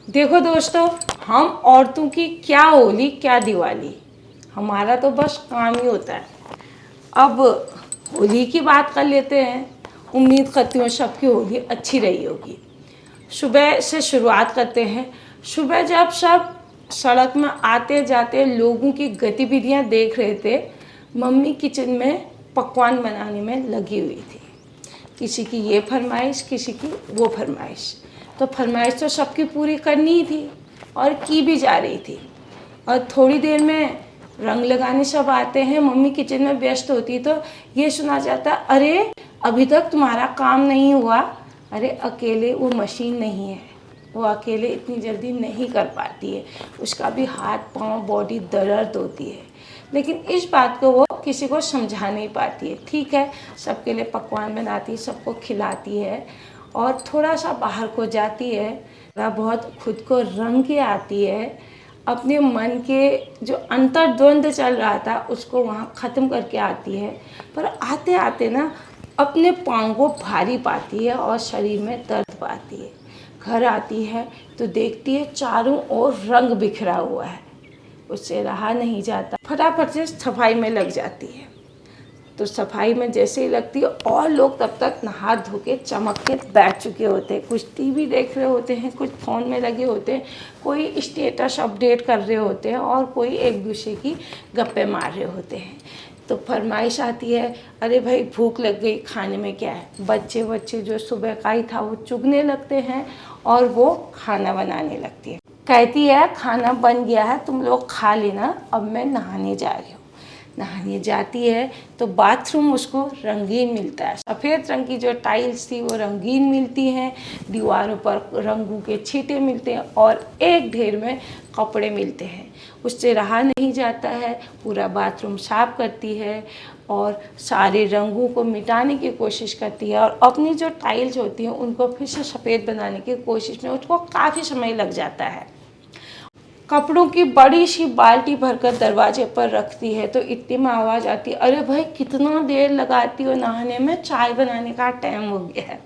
देखो दोस्तों, हम औरतों की क्या होली क्या दिवाली, हमारा तो बस काम ही होता है। अब होली की बात कर लेते हैं। उम्मीद करती हूँ सबकी होली अच्छी रही होगी। सुबह से शुरुआत करते हैं। सुबह जब सब सड़क में आते जाते लोगों की गतिविधियाँ देख रहे थे, मम्मी किचन में पकवान बनाने में लगी हुई थी। किसी की ये फरमाइश, किसी की वो फरमाइश। तो फरमाइश तो सबकी पूरी करनी ही थी और की भी जा रही थी। और थोड़ी देर में रंग लगाने सब आते हैं, मम्मी किचन में व्यस्त होती तो ये सुना जाता, अरे अभी तक तुम्हारा काम नहीं हुआ। अरे अकेले वो मशीन नहीं है, वो अकेले इतनी जल्दी नहीं कर पाती है, उसका भी हाथ पाँव बॉडी दर्द होती है। लेकिन इस बात को वो किसी को समझा नहीं पाती है। ठीक है, सबके लिए पकवान बनाती है, सबको खिलाती है और थोड़ा सा बाहर को जाती है, थोड़ा बहुत खुद को रंग के आती है। अपने मन के जो अंतर्द्वंद चल रहा था उसको वहाँ ख़त्म करके आती है। पर आते आते ना अपने पाँव को भारी पाती है और शरीर में दर्द पाती है। घर आती है तो देखती है चारों ओर रंग बिखरा हुआ है, उससे रहा नहीं जाता, फटाफट से सफाई में लग जाती है। तो सफाई में जैसे ही लगती है और लोग तब तक नहा धो के चमक के बैठ चुके होते हैं, कुछ टीवी देख रहे होते हैं, कुछ फ़ोन में लगे होते हैं, कोई स्टेटस अपडेट कर रहे होते हैं और कोई एक दूसरे की गप्पे मार रहे होते हैं। तो फरमाइश आती है, अरे भाई भूख लग गई, खाने में क्या है। बच्चे जो सुबह का ही था वो चुगने लगते हैं और वो खाना बनाने लगती है। कहती है खाना बन गया है, तुम लोग खा लेना, अब मैं नहाने जा रही हूँ। नहाने जाती है तो बाथरूम उसको रंगीन मिलता है। सफ़ेद रंग की जो टाइल्स थी वो रंगीन मिलती हैं, दीवारों पर रंगों के छींटे मिलते हैं और एक ढेर में कपड़े मिलते हैं। उससे रहा नहीं जाता है, पूरा बाथरूम साफ करती है और सारे रंगों को मिटाने की कोशिश करती है और अपनी जो टाइल्स होती हैं उनको फिर से सफ़ेद बनाने की कोशिश में उसको काफ़ी समय लग जाता है। कपड़ों की बड़ी सी बाल्टी भरकर दरवाजे पर रखती है तो इतनी में आवाज़ आती है, अरे भाई कितना देर लगाती हो नहाने में, चाय बनाने का टाइम हो गया है।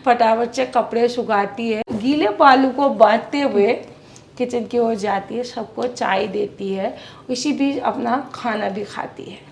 फटाफट से कपड़े सुखाती है, गीले बालू को बांधते हुए किचन की ओर जाती है, सबको चाय देती है, इसी बीच अपना खाना भी खाती है।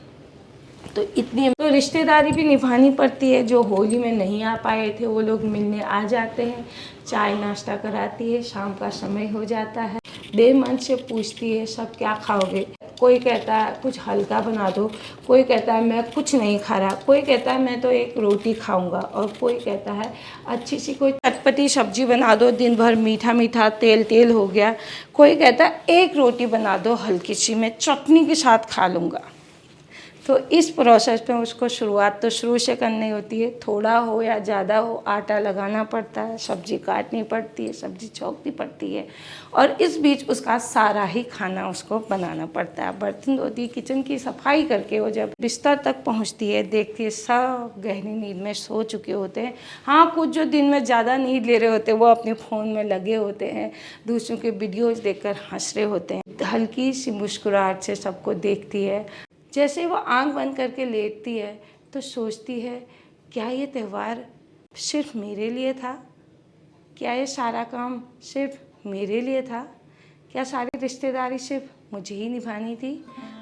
तो इतनी तो रिश्तेदारी भी निभानी पड़ती है। जो होली में नहीं आ पाए थे वो लोग मिलने आ जाते हैं, चाय नाश्ता कराती है, शाम का समय हो जाता है। देर मन से पूछती है सब क्या खाओगे। कोई कहता है कुछ हल्का बना दो, कोई कहता है मैं कुछ नहीं खा रहा, कोई कहता है मैं तो एक रोटी खाऊंगा और कोई कहता है अच्छी सी कोई चटपटी सब्जी बना दो, दिन भर मीठा मीठा तेल तेल हो गया। कोई कहता है एक रोटी बना दो हल्की सी, मैं चटनी के साथ खा लूँगा। तो इस प्रोसेस में उसको शुरुआत तो शुरू से करनी होती है, थोड़ा हो या ज़्यादा हो आटा लगाना पड़ता है, सब्ज़ी काटनी पड़ती है, सब्ज़ी छौंकनी पड़ती है और इस बीच उसका सारा ही खाना उसको बनाना पड़ता है। बर्तन धोती है, किचन की सफाई करके वो जब बिस्तर तक पहुंचती है देखती है सब गहरी नींद में सो चुके होते हैं। हाँ, कुछ जो दिन में ज़्यादा नींद ले रहे होते हैं वो अपने फ़ोन में लगे होते हैं, दूसरों के वीडियोज़ देखकर हंस रहे होते हैं। हल्की सी मुस्कुराहट से सबको देखती है। जैसे वो आंख बंद करके लेटती है तो सोचती है, क्या ये त्यौहार सिर्फ मेरे लिए था? क्या ये सारा काम सिर्फ मेरे लिए था? क्या सारी रिश्तेदारी सिर्फ मुझे ही निभानी थी?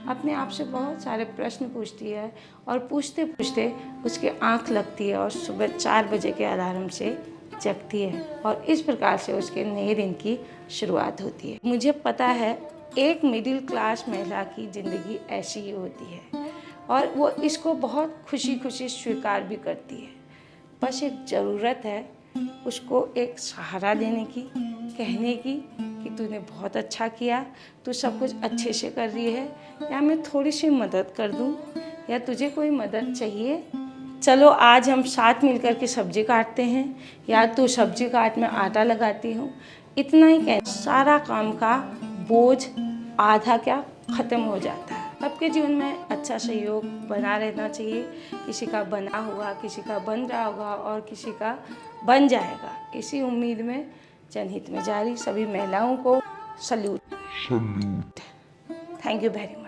अपने आप से बहुत सारे प्रश्न पूछती है और पूछते पूछते उसकी आंख लगती है और सुबह 4 बजे के अलार्म से जगती है और इस प्रकार से उसके नए दिन की शुरुआत होती है। मुझे पता है एक मिडिल क्लास महिला की ज़िंदगी ऐसी ही होती है और वो इसको बहुत खुशी खुशी स्वीकार भी करती है। बस एक ज़रूरत है उसको एक सहारा देने की, कहने की कि तूने बहुत अच्छा किया, तू सब कुछ अच्छे से कर रही है, या मैं थोड़ी सी मदद कर दूँ, या तुझे कोई मदद चाहिए, चलो आज हम साथ मिलकर के सब्ज़ी काटते हैं, या तू सब्ज़ी काट में आटा लगाती हूँ। इतना ही कह सारा काम का बोझ आधा क्या ख़त्म हो जाता है। सबके जीवन में अच्छा सहयोग बना रहना चाहिए। किसी का बना हुआ, किसी का बन रहा होगा और किसी का बन जाएगा। इसी उम्मीद में जनहित में जारी सभी महिलाओं को salute. Thank you very much.